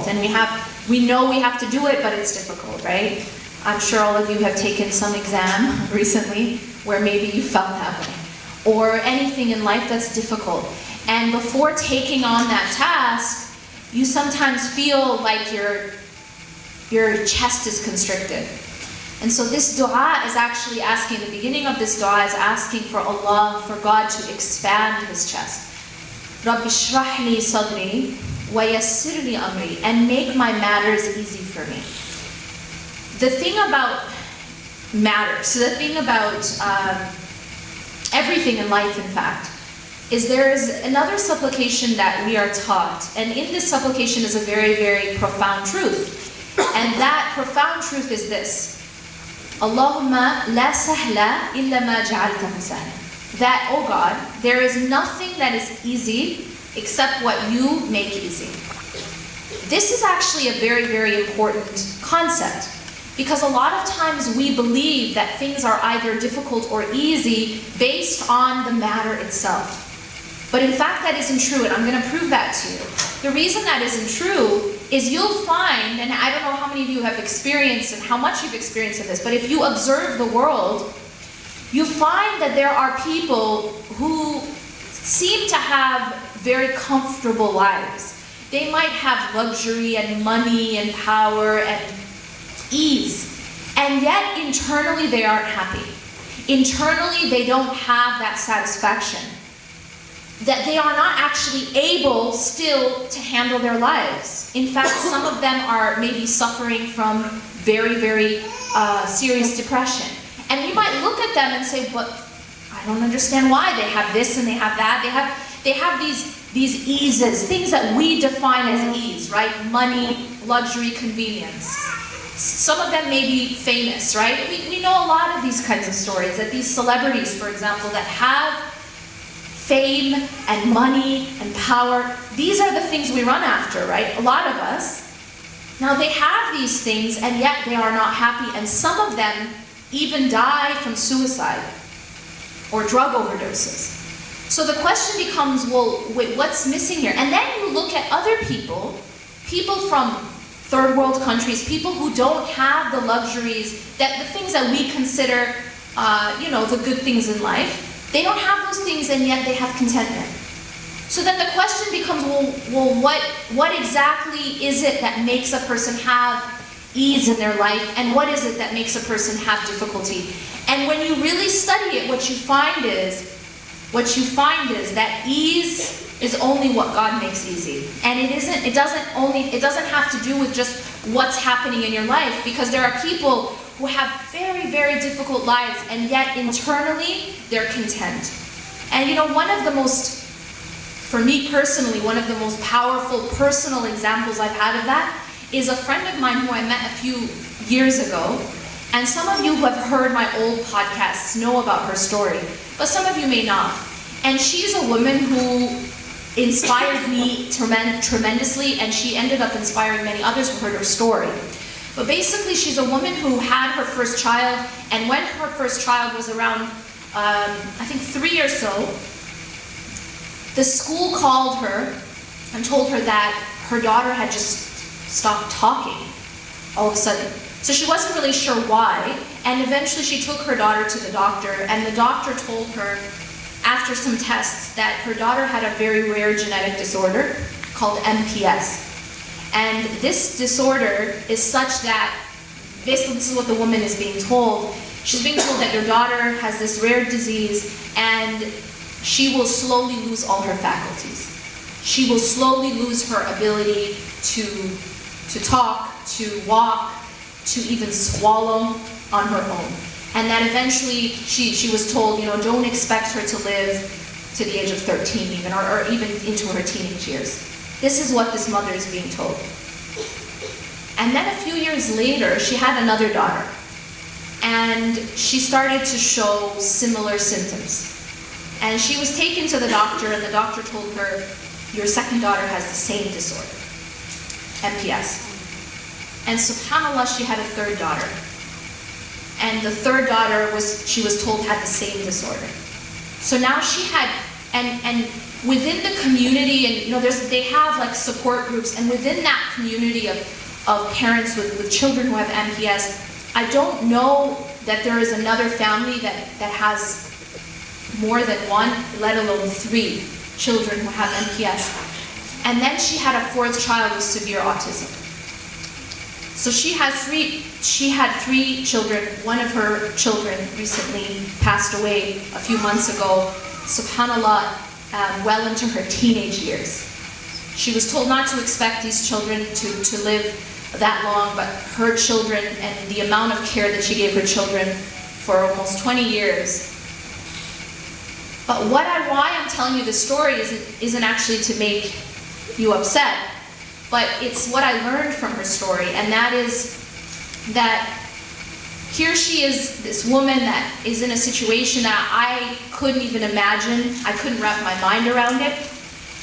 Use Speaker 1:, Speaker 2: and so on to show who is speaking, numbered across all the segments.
Speaker 1: And we know we have to do it, but it's difficult, right? I'm sure all of you have taken some exam recently where maybe you felt that way. Or anything in life that's difficult. And before taking on that task, you sometimes feel like your chest is constricted. And so this dua is actually asking, the beginning of this dua is asking for Allah, for God to expand his chest. Rabbi shrah li sadri wa yassir li amri, and make my matters easy for me. The thing about matters, so the thing about everything in life, in fact, is there is another supplication that we are taught, and in this supplication is a very, very profound truth. And that profound truth is this: Allahumma la sahla illa ma ja'altahu sahla. That, oh God, there is nothing that is easy except what you make easy. This is actually a very, very important concept, because a lot of times we believe that things are either difficult or easy based on the matter itself. But in fact, that isn't true, and I'm going to prove that to you. The reason that isn't true is you'll find, and I don't know how many of you have experienced and how much you've experienced of this, but if you observe the world, you find that there are people who seem to have very comfortable lives. They might have luxury and money and power and ease, and yet internally they aren't happy. Internally they don't have that satisfaction. That they are not actually able still to handle their lives. In fact, some of them are maybe suffering from very, very serious depression. And we might look at them and say, but I don't understand why. They have this and they have that. They have these eases, things that we define as ease, right? Money, luxury, convenience. Some of them may be famous, right? We know a lot of these kinds of stories, that these celebrities, for example, that have fame and money and power, these are the things we run after, right? A lot of us. Now they have these things and yet they are not happy, and some of them even die from suicide or drug overdoses. So the question becomes, well, wait, what's missing here? And then you look at other people from third world countries, people who don't have the luxuries, that the things that we consider, the good things in life. They don't have those things and yet they have contentment. So then the question becomes, well, what exactly is it that makes a person have ease in their life, and what is it that makes a person have difficulty? And when you really study it, what you find is that ease is only what God makes easy. And it doesn't have to do with just what's happening in your life, because there are people who have very, very difficult lives, and yet internally they're content. And for me personally, one of the most powerful personal examples I've had of that is a friend of mine who I met a few years ago. And some of you who have heard my old podcasts know about her story, but some of you may not. And she's a woman who inspired me tremendously, and she ended up inspiring many others who heard her story. But basically, she's a woman who had her first child, and when her first child was around, I think 3 or so, the school called her and told her that her daughter had just stopped talking all of a sudden. So she wasn't really sure why, and eventually she took her daughter to the doctor, and the doctor told her, after some tests, that her daughter had a very rare genetic disorder called MPS. And this disorder is such that, basically this is what the woman is being told. She's being told that your daughter has this rare disease and she will slowly lose all her faculties. She will slowly lose her ability to talk, to walk, to even swallow on her own. And that eventually she was told, don't expect her to live to the age of 13 even, or even into her teenage years. This is what this mother is being told. And then a few years later, she had another daughter. And she started to show similar symptoms. And she was taken to the doctor, and the doctor told her, your second daughter has the same disorder, MPS. And subhanAllah, she had a third daughter. And the third daughter she was told had the same disorder. So now she had and within the community, and you know, they have like support groups, and within that community of parents with children who have MPS, I don't know that there is another family that has more than one, let alone 3 children who have MPS. And then she had a 4th child with severe autism. So she had 3 children. One of her children recently passed away a few months ago, subhanAllah, well into her teenage years. She was told not to expect these children to live that long, but her children and the amount of care that she gave her children for almost 20 years. But why I'm telling you this story isn't actually to make you upset, but it's what I learned from her story, and that is that here she is, this woman that is in a situation that I couldn't even imagine. I couldn't wrap my mind around it.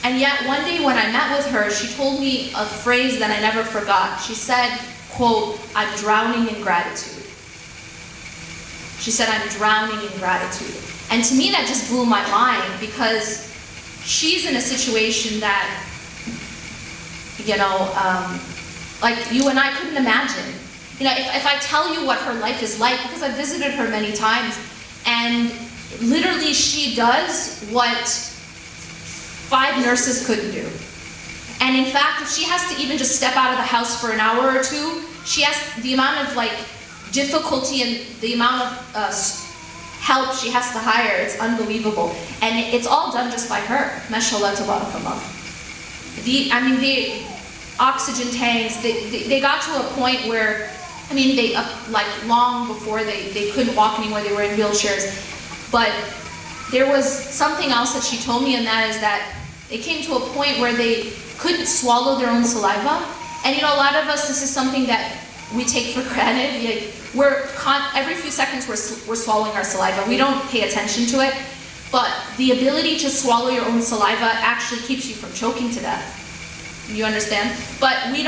Speaker 1: And yet one day when I met with her, she told me a phrase that I never forgot. She said, quote, "I'm drowning in gratitude." She said, "I'm drowning in gratitude." And to me that just blew my mind, because she's in a situation that, you know, like you and I couldn't imagine. You know, if I tell you what her life is like, because I've visited her many times, and literally she does what 5 nurses couldn't do. And in fact, if she has to even just step out of the house for an hour or 2, she has the amount of like difficulty and the amount of help she has to hire, it's unbelievable. And it's all done just by her. MashaAllah, tabarakallah. I mean, the oxygen tanks, they got to a point where, I mean, they like long before they couldn't walk anymore, they were in wheelchairs. But there was something else that she told me, and that is that they came to a point where they couldn't swallow their own saliva. And you know, a lot of us, this is something that we take for granted. Like, every few seconds we're swallowing our saliva. We don't pay attention to it. But the ability to swallow your own saliva actually keeps you from choking to death. You understand? But we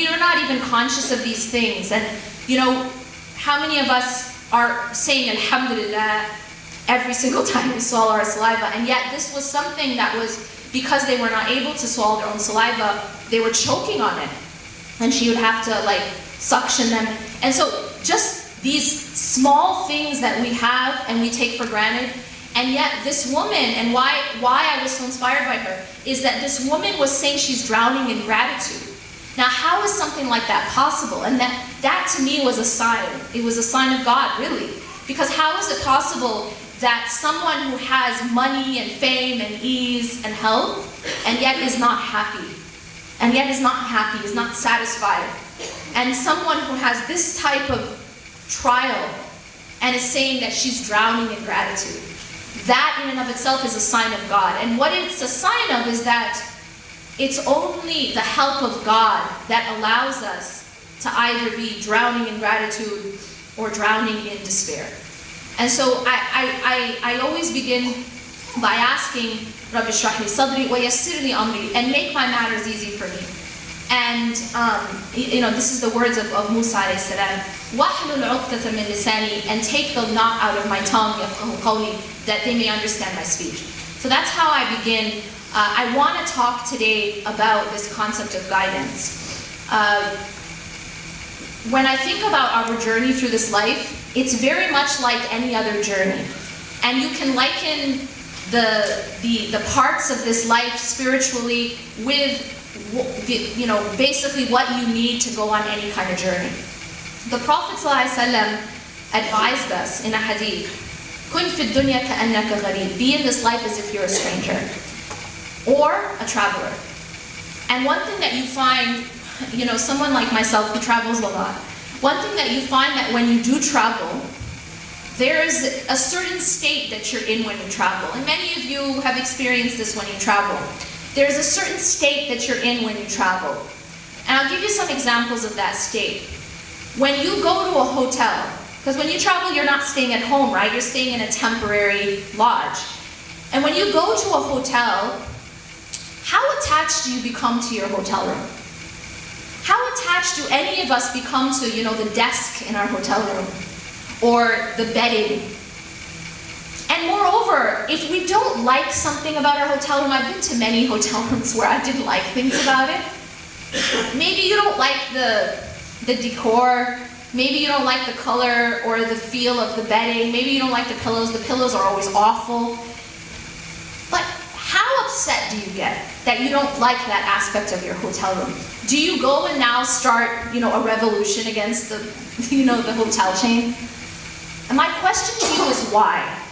Speaker 1: are not even conscious of these things. And you know, how many of us are saying Alhamdulillah every single time we swallow our saliva? And yet this was something that was, because they were not able to swallow their own saliva, they were choking on it. And she would have to like suction them. And so just these small things that we have and we take for granted. And yet this woman, and why I was so inspired by her, is that this woman was saying she's drowning in gratitude. Now how is something like that possible? And that to me was a sign. It was a sign of God, really. Because how is it possible that someone who has money and fame and ease and health, and yet is not happy, and yet is not happy, is not satisfied, and someone who has this type of trial and is saying that she's drowning in gratitude? That in and of itself is a sign of God. And what it's a sign of is that it's only the help of God that allows us to either be drowning in gratitude or drowning in despair. And so I always begin by asking, Rabbi shrah li sadri wa yassir li amri, and make my matters easy for me. And you know, this is the words of Musa alayhi salam, wahlul uqdatan min lisani, and take the knot out of my tongue, yafqahu qawli, that they may understand my speech. So that's how I begin. I want to talk today about this concept of guidance. When I think about our journey through this life, it's very much like any other journey. And you can liken the parts of this life spiritually with, you know, basically what you need to go on any kind of journey. The Prophet ﷺ advised us in a hadith, "Kun fi dunya ka'annaka gharib." Be in this life as if you're a stranger or a traveler. And one thing that you find, you know, someone like myself who travels a lot, one thing that you find that when you do travel, there is a certain state that you're in when you travel. And many of you have experienced this when you travel. There's a certain state that you're in when you travel. And I'll give you some examples of that state. When you go to a hotel, because when you travel, you're not staying at home, right? You're staying in a temporary lodge. And when you go to a hotel, how attached do you become to your hotel room? How attached do any of us become to, you know, the desk in our hotel room? Or the bedding? And moreover, if we don't like something about our hotel room, I've been to many hotel rooms where I didn't like things about it. Maybe you don't like the decor, maybe you don't like the color or the feel of the bedding, maybe you don't like the pillows are always awful. But how upset do you get that you don't like that aspect of your hotel room? Do you go and now start, a revolution against the, the hotel chain? And my question to you is why?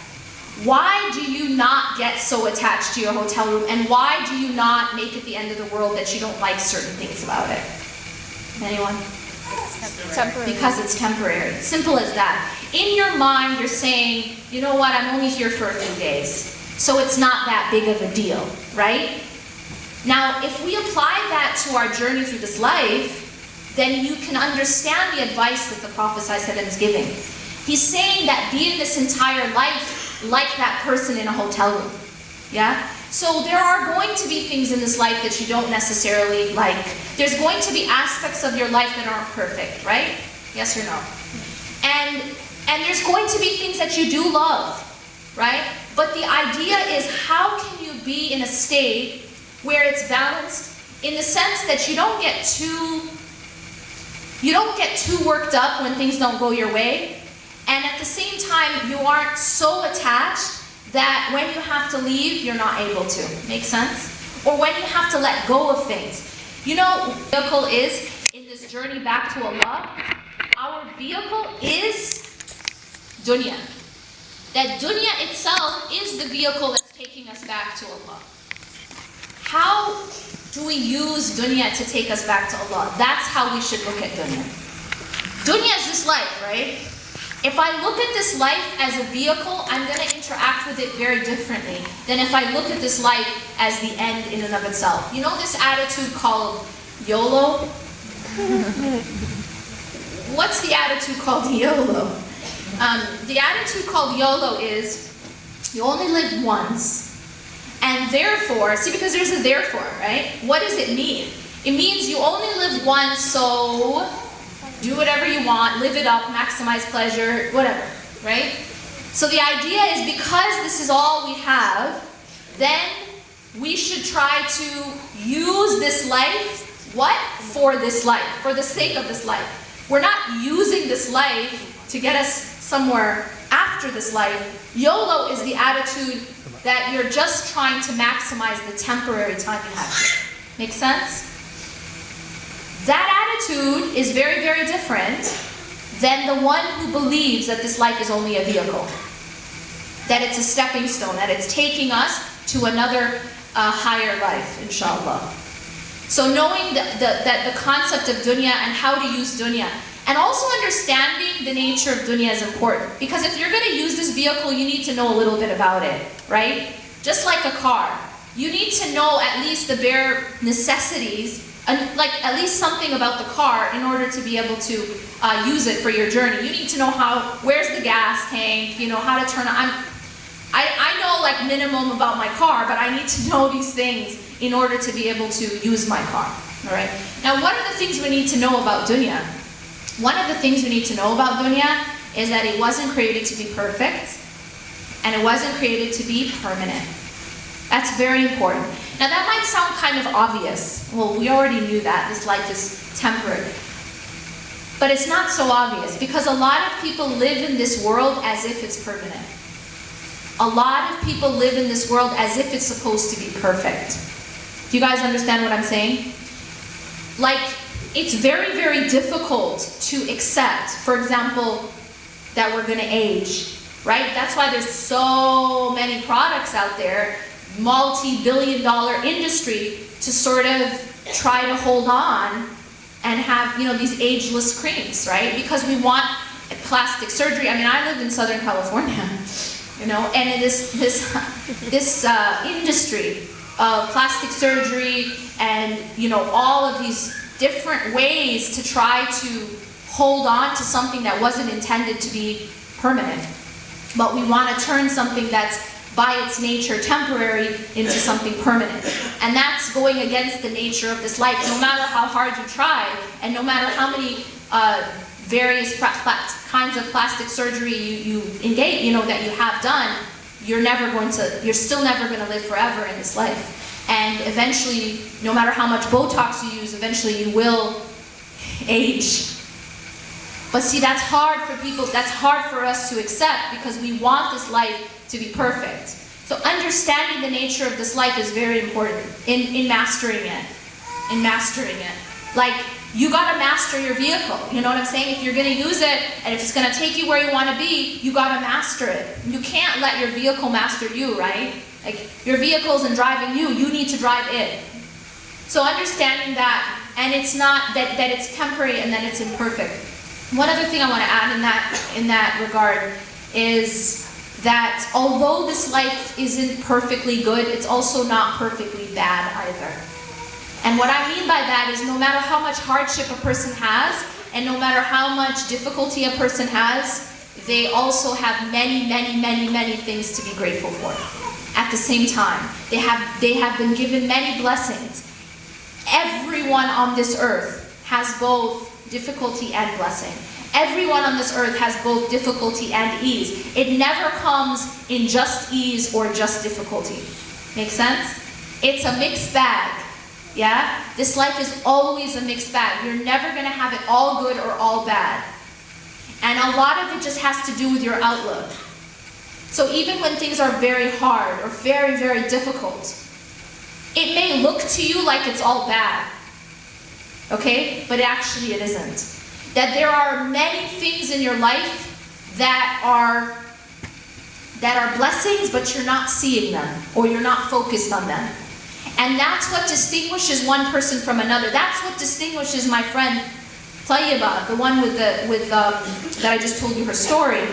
Speaker 1: Why do you not get so attached to your hotel room, and why do you not make it the end of the world that you don't like certain things about it? Anyone?
Speaker 2: Temporary.
Speaker 1: Because it's temporary. Simple as that. In your mind, you're saying, you know what, I'm only here for a few days, so it's not that big of a deal, right? Now, if we apply that to our journey through this life, then you can understand the advice that the Prophet ﷺ is giving. He's saying that be in this entire life like that person in a hotel room. Yeah? So there are going to be things in this life that you don't necessarily like. There's going to be aspects of your life that aren't perfect, right? Yes or no? And there's going to be things that you do love, right? But the idea is, how can you be in a state where it's balanced in the sense that you don't get too worked up when things don't go your way, and at the same time you aren't so attached that when you have to leave, you're not able to. Make sense? Or when you have to let go of things. Vehicle is, in this journey back to Allah, our vehicle is dunya. That dunya itself is the vehicle that's taking us back to Allah. How do we use dunya to take us back to Allah? That's how we should look at dunya. Dunya is this life, right? If I look at this life as a vehicle, I'm going to interact with it very differently than if I look at this life as the end in and of itself. You know this attitude called YOLO? What's the attitude called YOLO? The attitude called YOLO is, you only live once, and therefore, see, because there's a therefore, right? What does it mean? It means you only live once, so do whatever you want, live it up, maximize pleasure, whatever, right? So the idea is, because this is all we have, then we should try to use this life, what? For this life, for the sake of this life. We're not using this life to get us somewhere after this life. YOLO is the attitude that you're just trying to maximize the temporary time you have here. Make sense? That attitude is very, very different than the one who believes that this life is only a vehicle. That it's a stepping stone, that it's taking us to another higher life, inshallah. So knowing that the concept of dunya and how to use dunya, and also understanding the nature of dunya is important. Because if you're going to use this vehicle, you need to know a little bit about it, right? Just like a car. You need to know at least the bare necessities, and like at least something about the car in order to be able to use it for your journey. You need to know where's the gas tank, how to turn on. I know like minimum about my car, but I need to know these things in order to be able to use my car, all right? Now, what are the things we need to know about dunya? One of the things we need to know about dunya is that it wasn't created to be perfect, and it wasn't created to be permanent. That's very important. Now that might sound kind of obvious. Well, we already knew that this life is temporary. But it's not so obvious, because a lot of people live in this world as if it's permanent. A lot of people live in this world as if it's supposed to be perfect. Do you guys understand what I'm saying? Like, it's very, very difficult to accept, for example, that we're going to age, right? That's why there's so many products out there, multi-billion-dollar industry, to sort of try to hold on and have, these ageless creams, right? Because we want plastic surgery. I mean, I live in Southern California, and it is this industry of plastic surgery and, all of these different ways to try to hold on to something that wasn't intended to be permanent. But we want to turn something that's by its nature temporary into something permanent. And that's going against the nature of this life. No matter how hard you try, and no matter how many various kinds of plastic surgery you engage, that you have done, you're still never going to live forever in this life. And eventually, no matter how much Botox you use, eventually you will age. But see, that's hard for people, that's hard for us to accept because we want this life to be perfect. So understanding the nature of this life is very important in mastering it. In mastering it. Like, you gotta master your vehicle. You know what I'm saying? If you're gonna use it, and if it's gonna take you where you wanna be, you gotta master it. You can't let your vehicle master you, right? Like, your vehicle isn't driving you, you need to drive it. So understanding that, and it's not, that it's temporary and that it's imperfect. One other thing I wanna add in that regard is that although this life isn't perfectly good, it's also not perfectly bad either. And what I mean by that is no matter how much hardship a person has, and no matter how much difficulty a person has, they also have many, many, many, many things to be grateful for. At the same time, they have been given many blessings. Everyone on this earth has both difficulty and blessing. Everyone on this earth has both difficulty and ease. It never comes in just ease or just difficulty. Make sense? It's a mixed bag. Yeah? This life is always a mixed bag. You're never going to have it all good or all bad. And a lot of it just has to do with your outlook. So even when things are very hard or very, very difficult, it may look to you like it's all bad. Okay? But actually it isn't. That there are many things in your life that are blessings, but you're not seeing them, or you're not focused on them. And that's what distinguishes one person from another. That's what distinguishes my friend Tayyiba, the one that I just told you her story.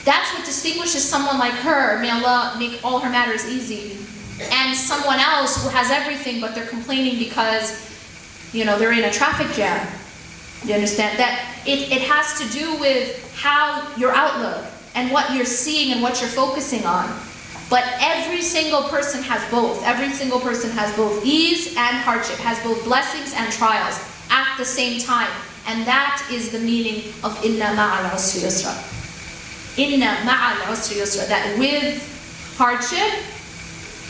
Speaker 1: That's what distinguishes someone like her, may Allah make all her matters easy, and someone else who has everything but they're complaining because, you know, they're in a traffic jam. You understand? That it has to do with how your outlook and what you're seeing and what you're focusing on. But every single person has both. Every single person has both ease and hardship, has both blessings and trials at the same time. And that is the meaning of inna ma'al usri yusra. Inna ma'al usri yusra. That with hardship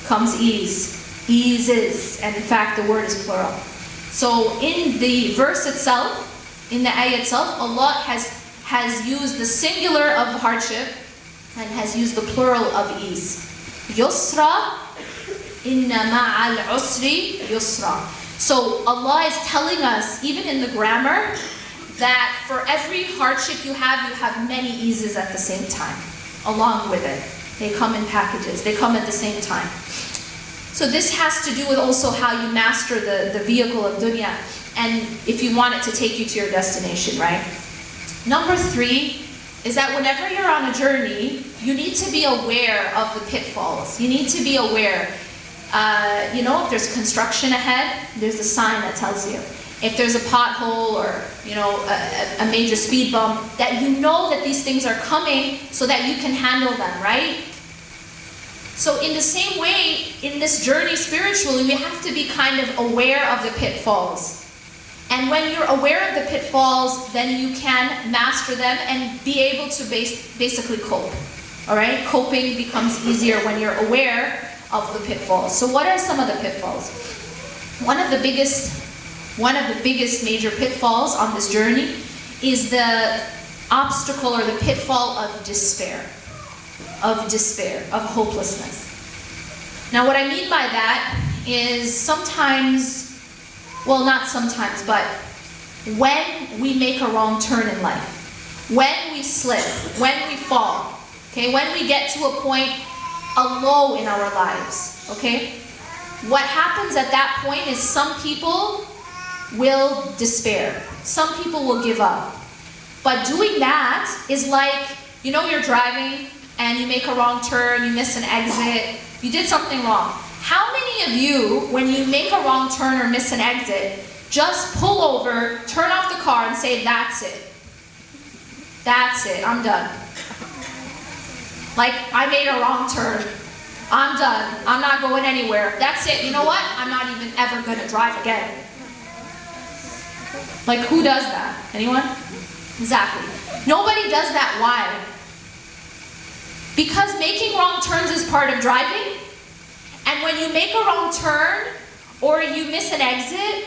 Speaker 1: comes ease. Eases. And in fact, the word is plural. So in the verse itself, in the ayah itself, Allah has used the singular of hardship and has used the plural of ease. Yusra, inna ma'al usri yusra. So Allah is telling us, even in the grammar, that for every hardship you have many eases at the same time, along with it. They come in packages, they come at the same time. So this has to do with also how you master the vehicle of dunya, and if you want it to take you to your destination, right? Number 3 is that whenever you're on a journey, you need to be aware of the pitfalls. You need to be aware. You know, if there's construction ahead, there's a sign that tells you. If there's a pothole or, you know, a major speed bump, that you know that these things are coming so that you can handle them, right? So in the same way, in this journey spiritually, we have to be kind of aware of the pitfalls. And when you're aware of the pitfalls, then you can master them and be able to basically cope. All right? Coping becomes easier when you're aware of the pitfalls. So what are some of the pitfalls? One of the biggest major pitfalls on this journey is the obstacle or the pitfall of despair, of hopelessness. Now what I mean by that is sometimes, well, not sometimes, but when we make a wrong turn in life, when we slip, when we fall, okay, when we get to a point, a low in our lives, okay, what happens at that point is some people will despair. Some people will give up. But doing that is like, you know, you're driving and you make a wrong turn, you miss an exit, you did something wrong. How many of you, when you make a wrong turn or miss an exit, just pull over, turn off the car and say, that's it. That's it, I'm done. Like, I made a wrong turn. I'm done. I'm not going anywhere. That's it. You know what? I'm not even ever going to drive again. Like, who does that? Anyone? Exactly. Nobody does that. Why? Because making wrong turns is part of driving. And when you make a wrong turn or you miss an exit,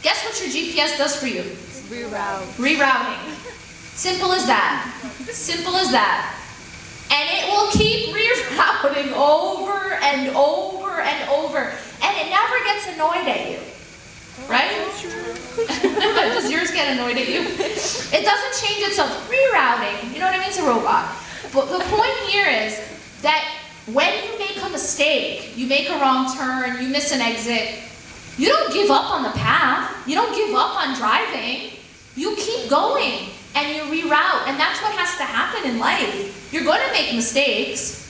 Speaker 1: guess what your GPS does for you? Rerouting. Simple as that. Simple as that. And it will keep rerouting over and over and over. And it never gets annoyed at you. Right? Does yours get annoyed at you? It doesn't change itself. Rerouting. You know what I mean? It's a robot. But the point here is that when you make a mistake, you make a wrong turn, you miss an exit, you don't give up on the path. You don't give up on driving. You keep going and you reroute. And that's what has to happen in life. You're going to make mistakes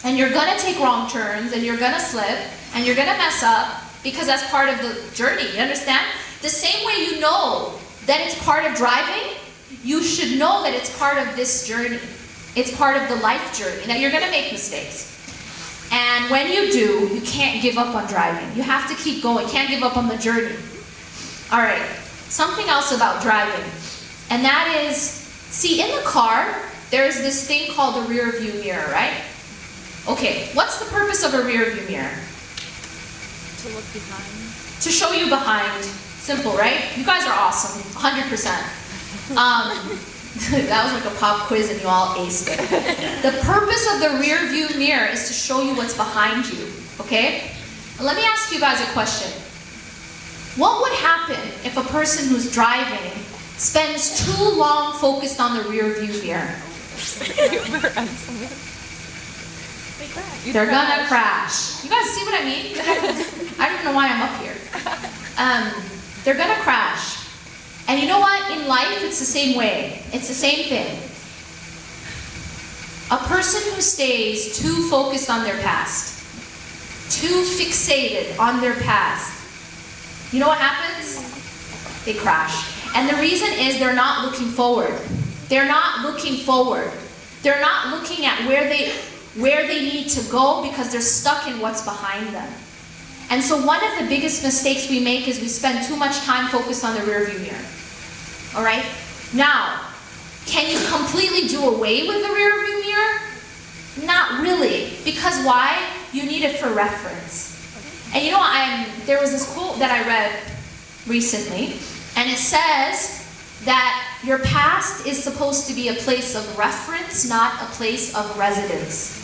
Speaker 1: and you're going to take wrong turns and you're going to slip and you're going to mess up because that's part of the journey. You understand? The same way you know that it's part of driving, you should know that it's part of this journey. It's part of the life journey, that you're going to make mistakes. And when you do, you can't give up on driving. You have to keep going. You can't give up on the journey. All right, something else about driving. And that is, see, in the car, there's this thing called a rear view mirror, right? Okay, what's the purpose of a rear view mirror?
Speaker 2: To look behind.
Speaker 1: To show you behind. Simple, right? You guys are awesome, 100%. That was like a pop quiz and you all aced it. The purpose of the rear view mirror is to show you what's behind you, okay? Let me ask you guys a question. What would happen if a person who's driving spends too long focused on the rear view mirror? They're gonna crash. You guys see what I mean? I don't even know why I'm up here. They're gonna crash. And you know what? In life, it's the same way. It's the same thing. A person who stays too focused on their past, too fixated on their past, you know what happens? They crash. And the reason is they're not looking forward. They're not looking forward. They're not looking at where they need to go because they're stuck in what's behind them. And so one of the biggest mistakes we make is we spend too much time focused on the rear view mirror. All right? Now, can you completely do away with the rear view mirror? Not really. Because why? You need it for reference. And you know, there was this quote that I read recently, and it says that your past is supposed to be a place of reference, not a place of residence.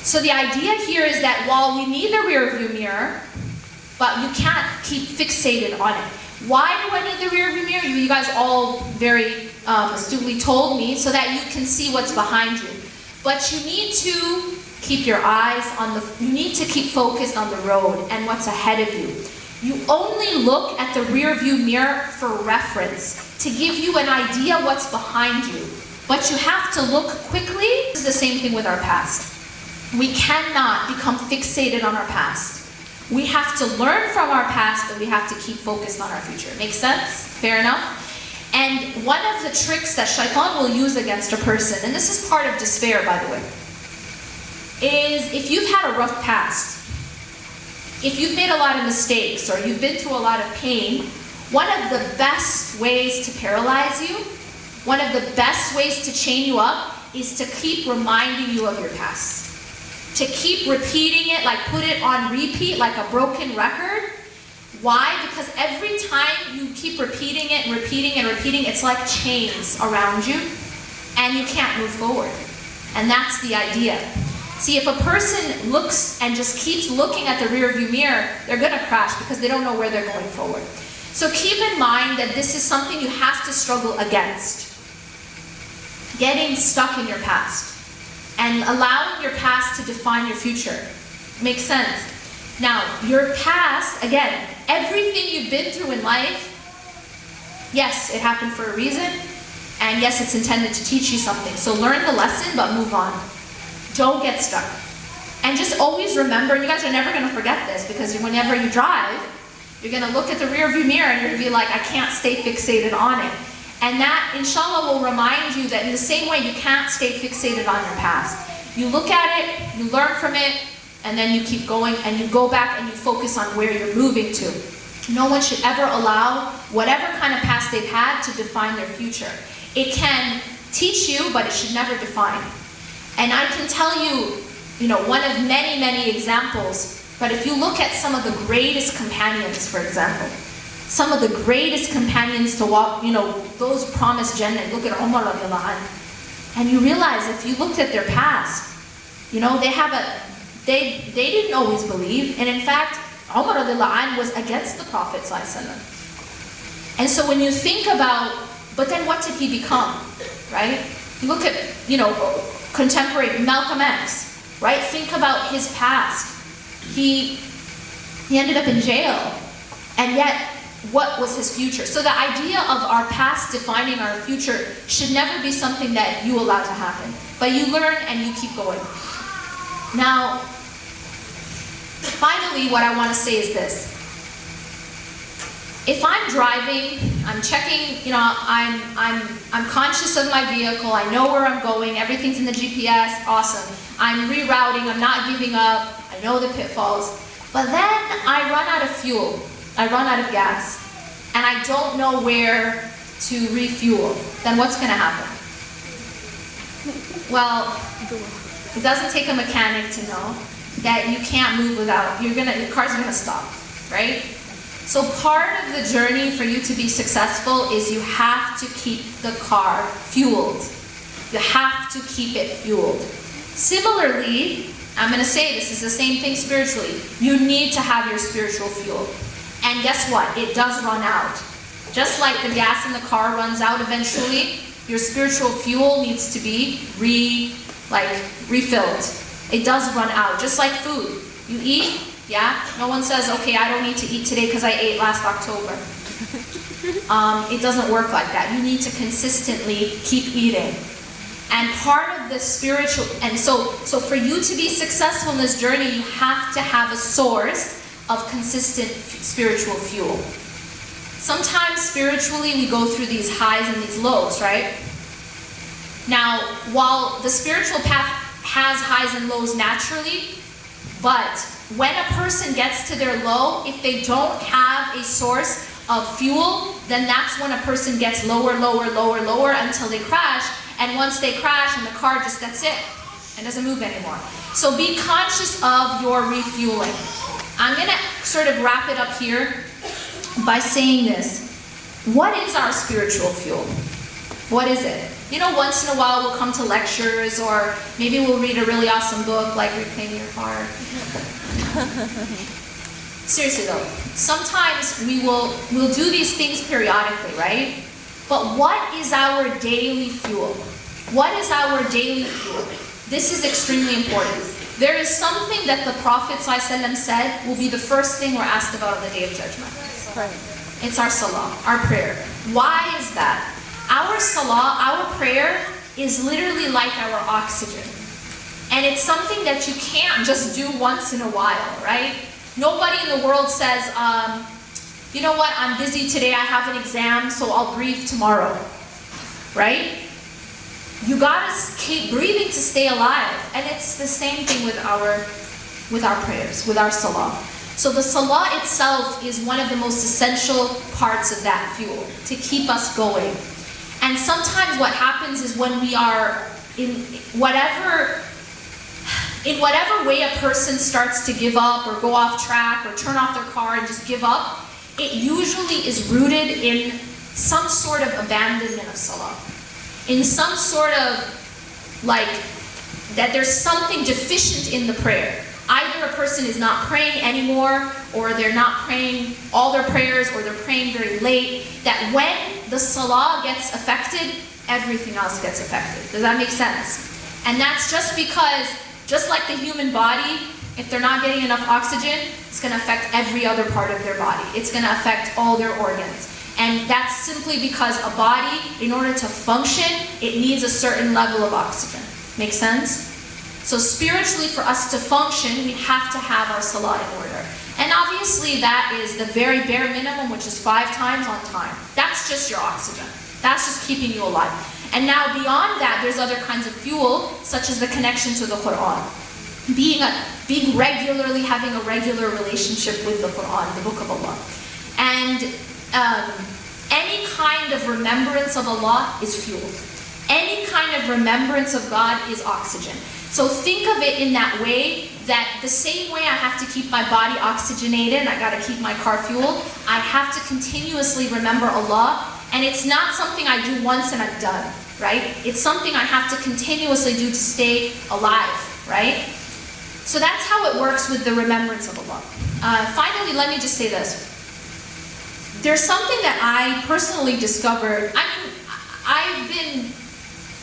Speaker 1: So the idea here is that while we need the rear view mirror, but you can't keep fixated on it. Why do I need the rear view mirror? You guys all very astutely told me, so that you can see what's behind you. But you need to keep your eyes on you need to keep focused on the road and what's ahead of you. You only look at the rear view mirror for reference, to give you an idea what's behind you. But you have to look quickly. This is the same thing with our past. We cannot become fixated on our past. We have to learn from our past, but we have to keep focused on our future. Make sense? Fair enough? And one of the tricks that shaitan will use against a person, and this is part of despair, by the way, is if you've had a rough past, if you've made a lot of mistakes, or you've been through a lot of pain, one of the best ways to paralyze you, one of the best ways to chain you up, is to keep reminding you of your past. To keep repeating it, like put it on repeat, like a broken record. Why? Because every time you keep repeating it and repeating and repeating, it's like chains around you, and you can't move forward. And that's the idea. See, if a person looks and just keeps looking at the rear view mirror, they're going to crash because they don't know where they're going forward. So keep in mind that this is something you have to struggle against. Getting stuck in your past. And allowing your past to define your future. Makes sense? Now, your past, again, everything you've been through in life, yes, it happened for a reason, and yes, it's intended to teach you something. So learn the lesson, but move on. Don't get stuck. And just always remember, and you guys are never going to forget this, because whenever you drive, you're going to look at the rear view mirror and you're going to be like, I can't stay fixated on it. And that, inshallah, will remind you that in the same way you can't stay fixated on your past. You look at it, you learn from it, and then you keep going, and you go back and you focus on where you're moving to. No one should ever allow whatever kind of past they've had to define their future. It can teach you, but it should never define. And I can tell you, one of many, many examples, but if you look at some of the greatest companions, for example, some of the greatest companions to walk, those promised Jannah, look at Umar radiallahu anhu, and you realize if you looked at their past, they didn't always believe, and in fact, Umar radiallahu anhu was against the Prophet ﷺ. And so when you think about, but then what did he become, right? You look at, contemporary Malcolm X, right? Think about his past. He ended up in jail, and yet, what was his future? So the idea of our past defining our future should never be something that you allow to happen. But you learn and you keep going. Now, finally, what I want to say is this. If I'm driving, I'm checking, I'm conscious of my vehicle, I know where I'm going, everything's in the GPS, awesome. I'm rerouting, I'm not giving up, I know the pitfalls. But then I run out of fuel, I run out of gas, and I don't know where to refuel. Then what's going to happen? Well, it doesn't take a mechanic to know that you can't move without, your car's going to stop, right? So part of the journey for you to be successful is you have to keep the car fueled. You have to keep it fueled. Similarly, I'm going to say this is the same thing spiritually. You need to have your spiritual fuel. And guess what? It does run out. Just like the gas in the car runs out eventually, your spiritual fuel needs to be refilled. It does run out, just like food. You eat, yeah? No one says, okay, I don't need to eat today because I ate last October. It doesn't work like that. You need to consistently keep eating. And part of the spiritual, and so for you to be successful in this journey, you have to have a source of consistent spiritual fuel. Sometimes spiritually we go through these highs and these lows, right? Now, while the spiritual path has highs and lows naturally, but when a person gets to their low, if they don't have a source of fuel, then that's when a person gets lower, lower, lower, lower until they crash. And once they crash and the car that's it, and doesn't move anymore. So be conscious of your refueling. I'm going to sort of wrap it up here by saying this. What is our spiritual fuel? What is it? Once in a while we'll come to lectures, or maybe we'll read a really awesome book like Reclaim Your Car. Seriously though, sometimes we'll do these things periodically, right? But what is our daily fuel? What is our daily fuel? This is extremely important. There is something that the Prophet ﷺ said will be the first thing we're asked about on the Day of Judgment. It's our salah, our prayer. Why is that? Our salah, our prayer, is literally like our oxygen. And it's something that you can't just do once in a while, right? Nobody in the world says, you know what, I'm busy today, I have an exam, so I'll breathe tomorrow, right? You gotta keep breathing to stay alive. And it's the same thing with our prayers, with our salah. So the salah itself is one of the most essential parts of that fuel, to keep us going. And sometimes what happens is when we are in whatever way a person starts to give up or go off track or turn off their car and just give up, it usually is rooted in some sort of abandonment of salah. In some sort of, that there's something deficient in the prayer. Either a person is not praying anymore, or they're not praying all their prayers, or they're praying very late, that when the salah gets affected, everything else gets affected. Does that make sense? And that's just because, just like the human body, if they're not getting enough oxygen, it's going to affect every other part of their body. It's going to affect all their organs. And that's simply because a body, in order to function, it needs a certain level of oxygen. Make sense? So spiritually, for us to function, we have to have our salah in order. And obviously that is the very bare minimum, which is 5 times on time. That's just your oxygen. That's just keeping you alive. And now beyond that, there's other kinds of fuel, such as the connection to the Quran. Being regularly, having a regular relationship with the Quran, the Book of Allah. And any kind of remembrance of Allah is fueled. Any kind of remembrance of God is oxygen. So think of it in that way, that the same way I have to keep my body oxygenated, I gotta keep my car fueled, I have to continuously remember Allah, and it's not something I do once and I'm done, right? It's something I have to continuously do to stay alive, right? So that's how it works with the remembrance of Allah. Finally, let me just say this. There's something that I personally discovered. I mean, I've been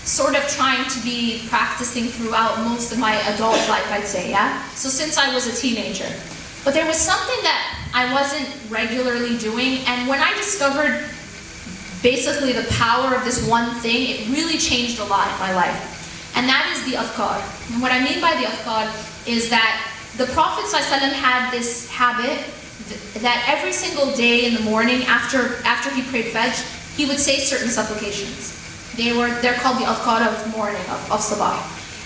Speaker 1: sort of trying to be practicing throughout most of my adult life, I'd say, yeah? So since I was a teenager. But there was something that I wasn't regularly doing, and when I discovered basically the power of this one thing, it really changed a lot in my life. And that is the adhkar. And what I mean by the adhkar is that the Prophet ﷺ had this habit that every single day in the morning after he prayed Fajr, he would say certain supplications. They're called the adhkar of morning, of sabah.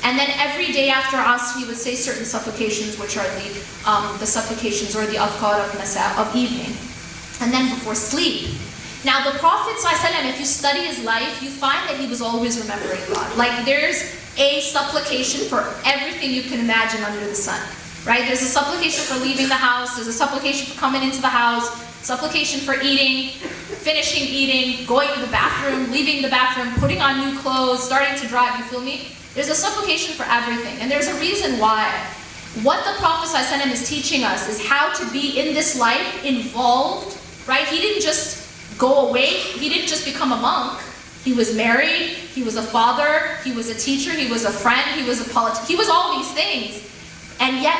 Speaker 1: And then every day after Asr, he would say certain supplications, which are the supplications or the adhkar of masa, of evening. And then before sleep. Now the Prophet ﷺ, if you study his life, you find that he was always remembering God. Like there's a supplication for everything you can imagine under the sun. Right? There's a supplication for leaving the house, there's a supplication for coming into the house, supplication for eating, finishing eating, going to the bathroom, leaving the bathroom, putting on new clothes, starting to drive, you feel me? There's a supplication for everything, and there's a reason why. What the Prophet ﷺ is teaching us is how to be in this life involved, right? He didn't just go away, he didn't just become a monk. He was married, he was a father, he was a teacher, he was a friend, he was a politician, he was all these things. And yet,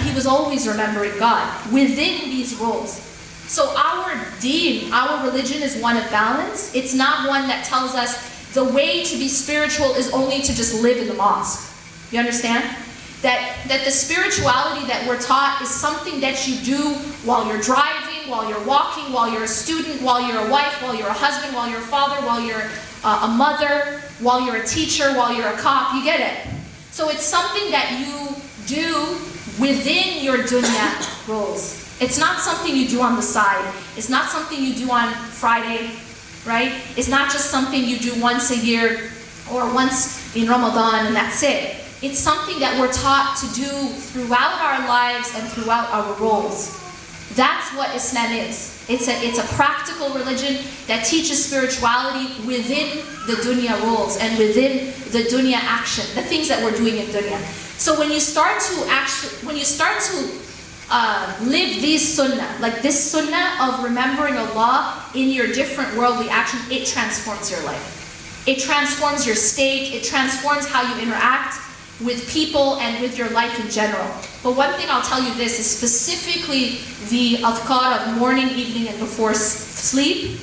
Speaker 1: he was always remembering God within these roles. So our deen, our religion is one of balance. It's not one that tells us the way to be spiritual is only to just live in the mosque. You understand? That the spirituality that we're taught is something that you do while you're driving, while you're walking, while you're a student, while you're a wife, while you're a husband, while you're a father, while you're a mother, while you're a teacher, while you're a cop. You get it? So it's something that you do within your dunya roles. It's not something you do on the side. It's not something you do on Friday, right? It's not just something you do once a year or once in Ramadan and that's it. It's something that we're taught to do throughout our lives and throughout our roles. That's what Islam is. It's a practical religion that teaches spirituality within the dunya roles and within the dunya action, the things that we're doing in dunya. So when you start to live these sunnah, like this sunnah of remembering Allah in your different worldly actions, it transforms your life. It transforms your state, it transforms how you interact with people and with your life in general. But one thing I'll tell you this is specifically the adhkar of morning, evening, and before sleep,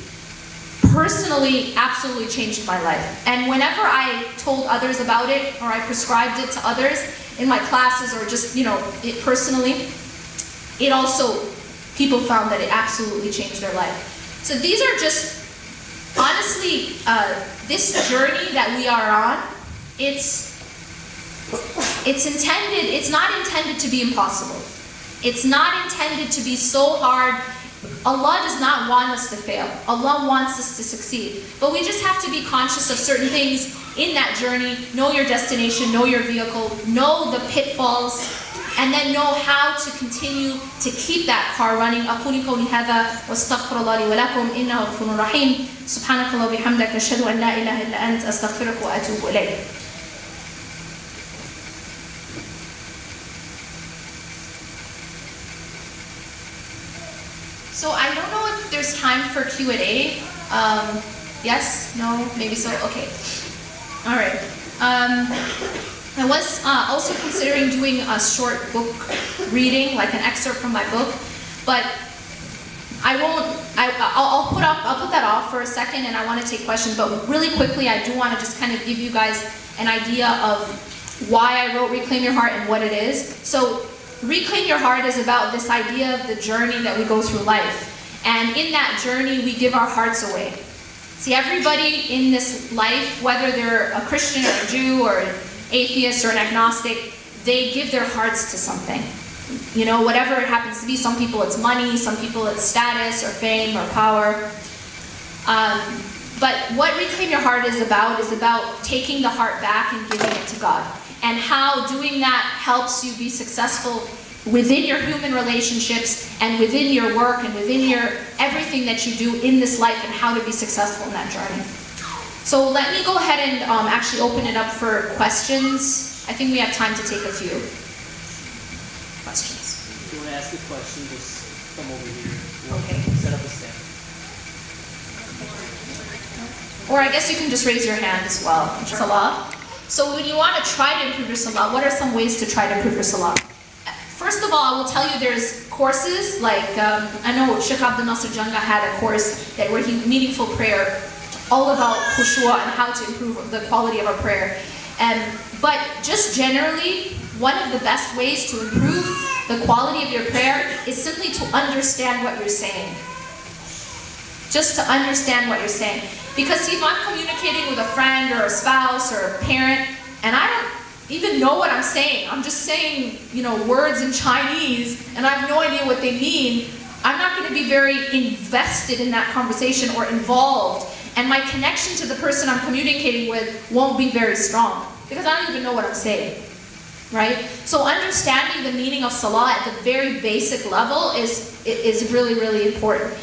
Speaker 1: personally absolutely changed my life. And whenever I told others about it, or I prescribed it to others in my classes, or just, it personally, it also, people found that it absolutely changed their life. So these are just, honestly, this journey that we are on, it's not intended to be impossible. It's not intended to be so hard. Allah does not want us to fail. Allah wants us to succeed. But we just have to be conscious of certain things in that journey. Know your destination, know your vehicle, know the pitfalls, and then know how to continue to keep that car running. أقول قولي هذا واستغفر الله لي ولكم إنه غفور رحيم. سبحانك اللهم وبحمدك أشهد أن لا إله إلا أنت أستغفرك وأتوب إليك. So I don't know if there's time for Q&A. Yes? No? Maybe so? Okay. All right. I was also considering doing a short book reading, like an excerpt from my book, but I won't. I'll put that off for a second, and I want to take questions. But really quickly, I do want to just kind of give you guys an idea of why I wrote Reclaim Your Heart and what it is. So Reclaim Your Heart is about this idea of the journey that we go through life. And in that journey, we give our hearts away. See, everybody in this life, whether they're a Christian or a Jew or an atheist or an agnostic, they give their hearts to something. Whatever it happens to be. Some people it's money, some people it's status or fame or power. But But what Reclaim Your Heart is about taking the heart back and giving it to God. And how doing that helps you be successful within your human relationships and within your work and within your everything that you do in this life and how to be successful in that journey. So let me go ahead and actually open it up for questions. I think we have time to take a few questions.
Speaker 3: If you want to ask a question, just come over here.
Speaker 1: Okay.
Speaker 3: Set up a stand.
Speaker 1: Or I guess you can just raise your hand as well. Salah. So when you want to try to improve your salah, what are some ways to try to improve your salah? First of all, I will tell you there's courses like, I know Sheikh Abdul Nasser Janga had a course where he meaningful prayer, all about khushua and how to improve the quality of our prayer. But just generally, one of the best ways to improve the quality of your prayer is simply to understand what you're saying. Just to understand what you're saying. Because see, if I'm communicating with a friend or a spouse or a parent, and I don't even know what I'm saying, I'm just saying, words in Chinese, and I have no idea what they mean, I'm not going to be very invested in that conversation or involved. And my connection to the person I'm communicating with won't be very strong. Because I don't even know what I'm saying. Right? So understanding the meaning of salah at the very basic level is really, really important.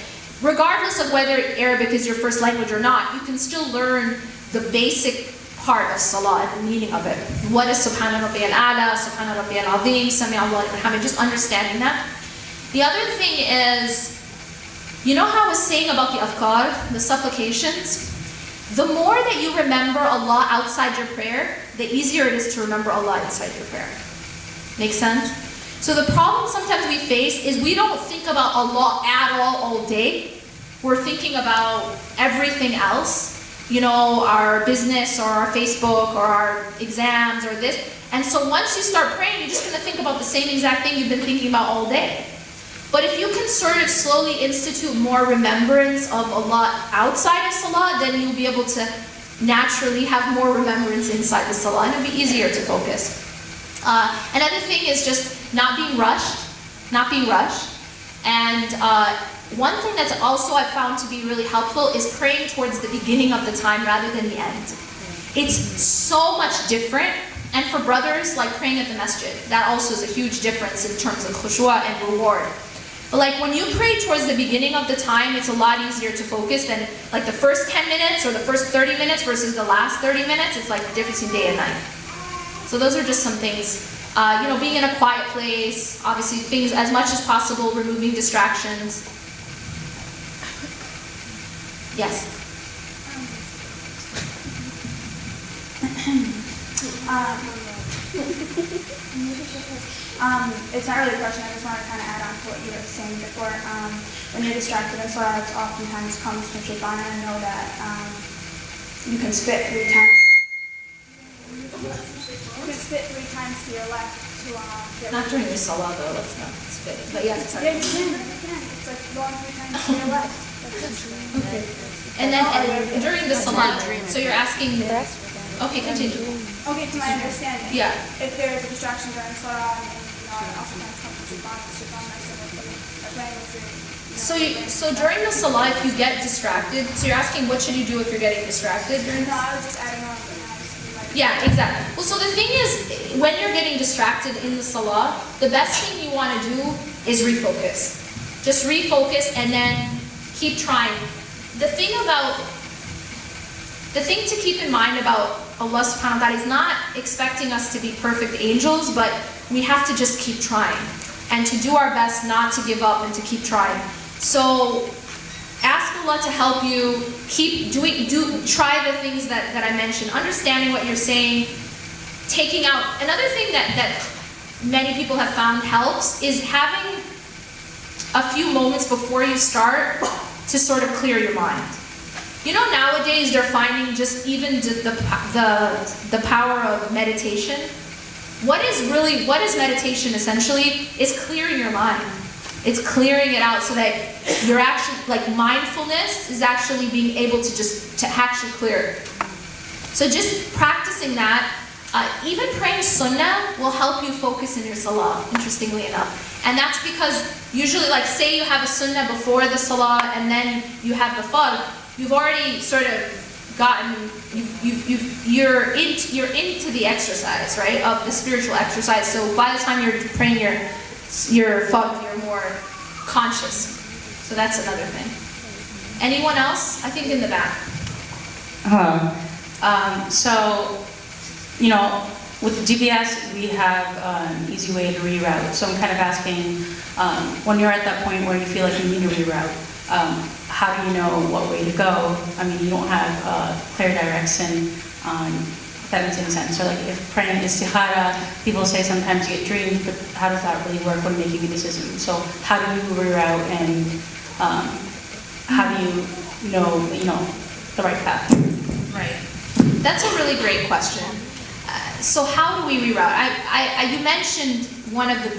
Speaker 1: Regardless of whether Arabic is your first language or not, you can still learn the basic part of salah and the meaning of it. What is Subhana Rabbi al-A'la, Subhana Rabbi al-Azim, Sami Allah liman hamid, just understanding that. The other thing is, you know how I was saying about the afkar, the supplications? The more that you remember Allah outside your prayer, the easier it is to remember Allah inside your prayer. Make sense? So the problem sometimes we face is we don't think about Allah at all day. We're thinking about everything else. Our business or our Facebook or our exams or this. And so once you start praying, you're just going to think about the same exact thing you've been thinking about all day. But if you can sort of slowly institute more remembrance of Allah outside of salah, then you'll be able to naturally have more remembrance inside the salah, and it'll be easier to focus. Another thing is just not being rushed. And one thing that's also I found to be really helpful is praying towards the beginning of the time rather than the end. It's so much different. And for brothers, like praying at the masjid, that also is a huge difference in terms of khushua and reward. But like when you pray towards the beginning of the time, it's a lot easier to focus than like the first 10 minutes or the first 30 minutes versus the last 30 minutes. It's like the difference between day and night. So those are just some things. Being in a quiet place, obviously things as much as possible, removing distractions. Yes?
Speaker 4: It's not really a question, I just want to kind of add on to what you were saying before. When you're distracted in salah, it oftentimes comes from shaitan, and I know that you can spit 3 times. You can spit 3 times to your left to get
Speaker 1: Not during the salah though, let's not spit. But yes, sorry.
Speaker 4: Yeah, you can. It's like going 3 times to your left.
Speaker 1: Okay. And then during the salah, so you're asking, okay, continue.
Speaker 4: Okay, to my understanding.
Speaker 1: Yeah.
Speaker 4: If there is a distraction during salah, and oftentimes comes from shaitan, playing with your.
Speaker 1: So during the salah, if you get distracted, so you're asking what should you do if you're getting distracted during
Speaker 4: No, I was just adding on.
Speaker 1: Yeah, exactly. Well, so the thing is, when you're getting distracted in the salah, the best thing you want to do is refocus. Just refocus and then keep trying. The thing to keep in mind about Allah subhanahu wa ta'ala is not expecting us to be perfect angels, but we have to just keep trying and to do our best not to give up and to keep trying. So ask Allah to help you, try the things that I mentioned, understanding what you're saying, taking out. Another thing that many people have found helps is having a few moments before you start to sort of clear your mind. Nowadays they're finding just even the power of meditation. What is meditation essentially? Is clearing your mind. It's clearing it out so that you're actually, like mindfulness is actually being able to actually clear it. So just practicing that, even praying sunnah will help you focus in your salah, interestingly enough. And that's because usually, like say you have a sunnah before the salah and then you have the fard, you've already sort of gotten, you're into the exercise, right, of the spiritual exercise. So by the time you're praying your fard, you're more conscious. So that's another thing. Anyone else? I think in the back.
Speaker 5: So, you know, with GPS, we have an easy way to reroute. So I'm kind of asking, when you're at that point where you feel like you need to reroute, how do you know what way to go? I mean, you don't have clear direction on, if that makes any sense. So like if praying istikhara, people say sometimes you get dreams, but how does that really work when making a decision? So how do you reroute, and how do you know the right path?
Speaker 1: Right. That's a really great question. So how do we reroute? You mentioned one of the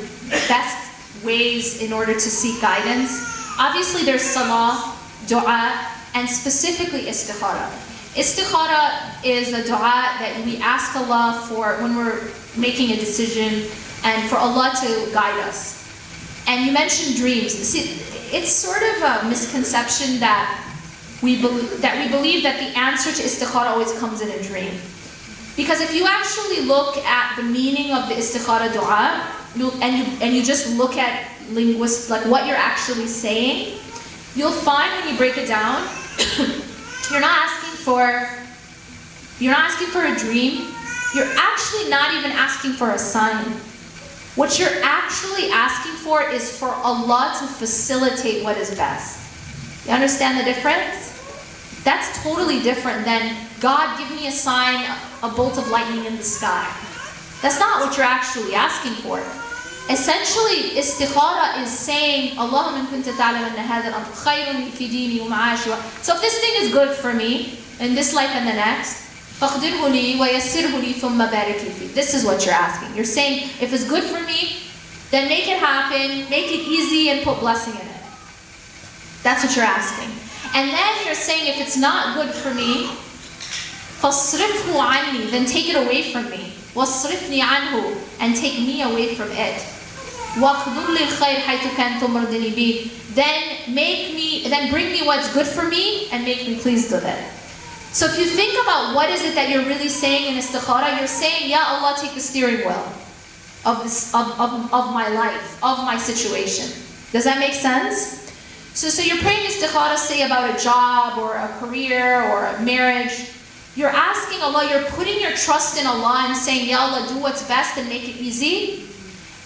Speaker 1: best ways in order to seek guidance. Obviously there's salah, dua, and specifically istikhara. Istikhara is a dua that we ask Allah for when we're making a decision and for Allah to guide us. And you mentioned dreams. See, it's sort of a misconception that we believe that the answer to istikhara always comes in a dream. Because if you actually look at the meaning of the istikhara dua, and you just look at like what you're actually saying, you'll find when you break it down, you're not asking for a dream. You're actually not even asking for a sign. What you're actually asking for is for Allah to facilitate what is best. You understand the difference? That's totally different than God give me a sign, a bolt of lightning in the sky. That's not what you're actually asking for. Essentially, istikhara is saying, Allahumma in kunta ta'lam anna hadha al-amr khayrun fi dini wa ma'ashi. So if this thing is good for me in this life and the next, faqdirhu li wa yassirhu li thumma barik li fi. This is what you're asking. You're saying, if it's good for me, then make it happen, make it easy, and put blessing in it. That's what you're asking. And then you're saying, if it's not good for me, فَاصْرِفْهُ عَنِّي, then take it away from me. وَاصْرِفْنِي عَنْهُ, and take me away from it. وَاقْدُرْ لِي الْخَيْرِ حَيْثُ كَانْ تُمْرِضِنِي بِهِ, then bring me what's good for me and make me pleased with it. So if you think about what is it that you're really saying in istikhara, you're saying, Ya Allah, take the steering wheel of my life, of my situation. Does that make sense? So you're praying istikhara, say about a job or a career or a marriage. You're asking Allah, you're putting your trust in Allah and saying, Ya Allah, do what's best and make it easy.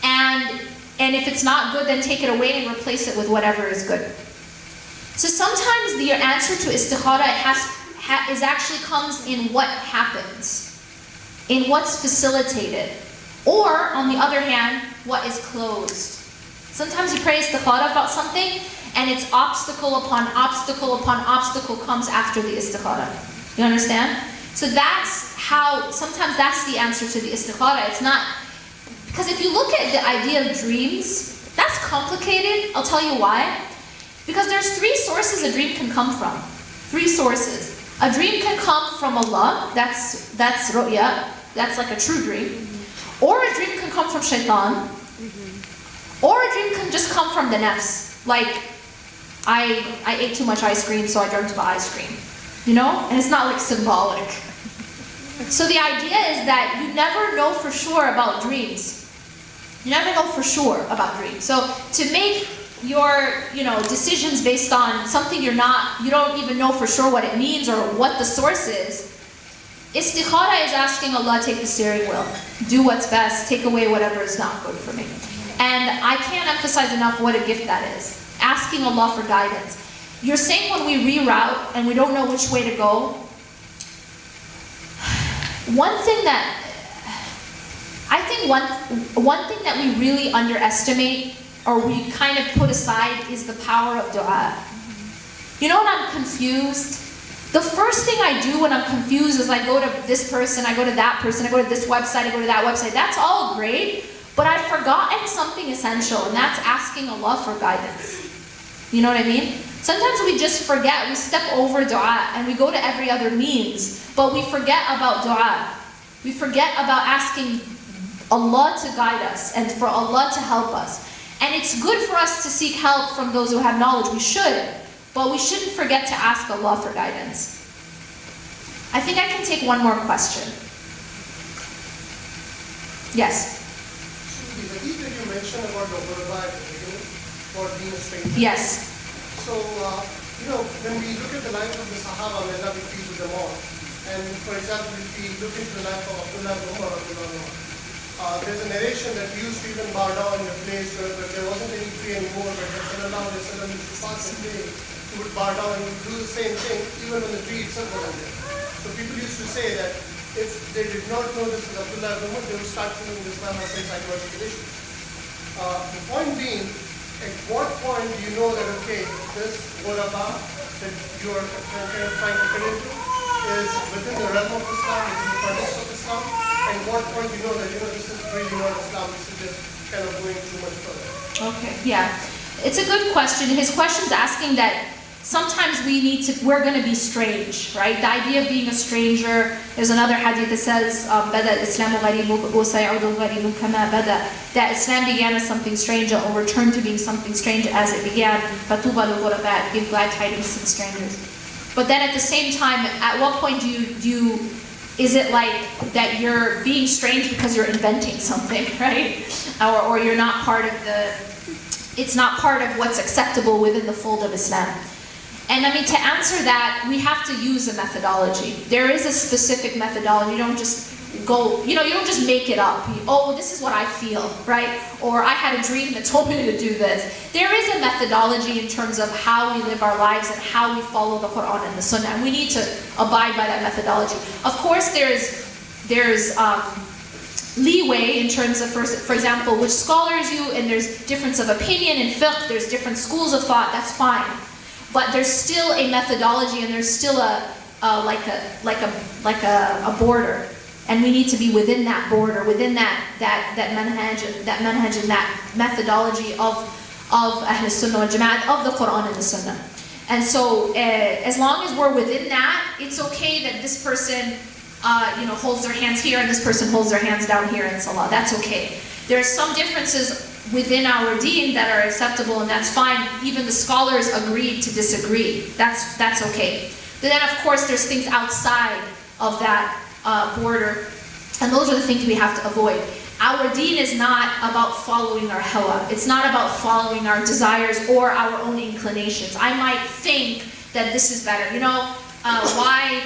Speaker 1: And if it's not good, then take it away and replace it with whatever is good. So sometimes the answer to istikhara actually comes in what happens, in what's facilitated. Or, on the other hand, what is closed. Sometimes you pray istikhara about something, and it's obstacle upon obstacle upon obstacle comes after the istikhara. You understand? So that's how, sometimes that's the answer to the istikhara. It's not, because if you look at the idea of dreams, that's complicated. I'll tell you why. Because there's 3 sources a dream can come from. 3 sources. A dream can come from Allah, that's ru'ya, that's like a true dream. Or a dream can come from shaitan. Or a dream can just come from the nafs. Like, I ate too much ice cream, so I dreamt about ice cream. You know? And it's not like symbolic. So the idea is that you never know for sure about dreams. You never know for sure about dreams. So to make your decisions based on something you don't even know for sure what it means or what the source is, istikhara is asking Allah, take the steering wheel. Do what's best, take away whatever is not good for me. And I can't emphasize enough what a gift that is. Asking Allah for guidance. You're saying when we reroute and we don't know which way to go, one thing that we really underestimate or we kind of put aside is the power of dua. You know when I'm confused? The first thing I do when I'm confused is I go to this person, I go to that person, I go to this website, I go to that website. That's all great, but I've forgotten something essential, and that's asking Allah for guidance. You know what I mean? Sometimes we just forget, we step over dua, and we go to every other means, but we forget about dua. We forget about asking Allah to guide us and for Allah to help us. And it's good for us to seek help from those who have knowledge. We should. but we shouldn't forget to ask Allah for guidance. I think I can take one more question. Yes?
Speaker 6: The hadith that you mentioned about the ghuraba at the beginning, for being a stranger.
Speaker 1: Yes.
Speaker 6: So, when we look at the life of the Sahaba, may Allah be pleased with them all, and for example, if we look into the life of Abdullah ibn Umar, there's a narration that we used to even bow down in a place where there wasn't any tree anymore, but when Sallallahu Alaihi Wasallam used to pass the day, he would bow down and do the same thing, even when the tree itself wasn't there. So people used to say that if they did not know this is Abdullah ibn Umar, they would start thinking Islam has some psychological issues. The point being, at what point do you know that, okay, this ghuraba that you are kind of trying to get into is within the realm of Islam, is in the context of Islam, and what point you know that, this is really not Islam, this is just kind of going too much further?
Speaker 1: Okay, yeah. It's a good question. His question's asking that sometimes we're going to be strange, right? The idea of being a stranger, there's another hadith that says, بَدَأَ الْإِسْلَامُ غَرِيبٌ وَسَيَعُودُ الْغَرِيبُ كَمَا بَدَأَ. That Islam began as something strange and will return to being something strange as it began. فَتُوبَى لِلْغُرَبَاءِ. Give glad tidings to the strangers. But then at the same time, at what point is it like that you're being strange because you're inventing something, right? Or you're not part of it's not part of what's acceptable within the fold of Islam. And I mean, to answer that, we have to use a methodology. There is a specific methodology. You don't just go, you don't just make it up. Oh, this is what I feel, right? Or I had a dream that told me to do this. There is a methodology in terms of how we live our lives and how we follow the Quran and the Sunnah, and we need to abide by that methodology. Of course, there's leeway in terms of, for example, which scholars and there's difference of opinion in fiqh, there's different schools of thought, that's fine. But there's still a methodology and there's still a border. And we need to be within that border, within that manhaj and that methodology of Ahl Sunnah wal Jama'at, of the Quran and the Sunnah. And so as long as we're within that, it's okay that this person holds their hands here and this person holds their hands down here in Salah. That's okay. There are some differences within our deen that are acceptable, and that's fine. Even the scholars agreed to disagree. That's okay. But then, of course, there's things outside of that border, and those are the things we have to avoid. Our deen is not about following our hawa. It's not about following our desires or our own inclinations. I might think that this is better. Why?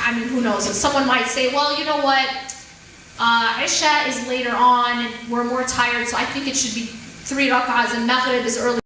Speaker 1: I mean, who knows? Someone might say, well, you know what? Isha is later on and we're more tired, so I think it should be 3 rak'ahs, and Maghrib is early.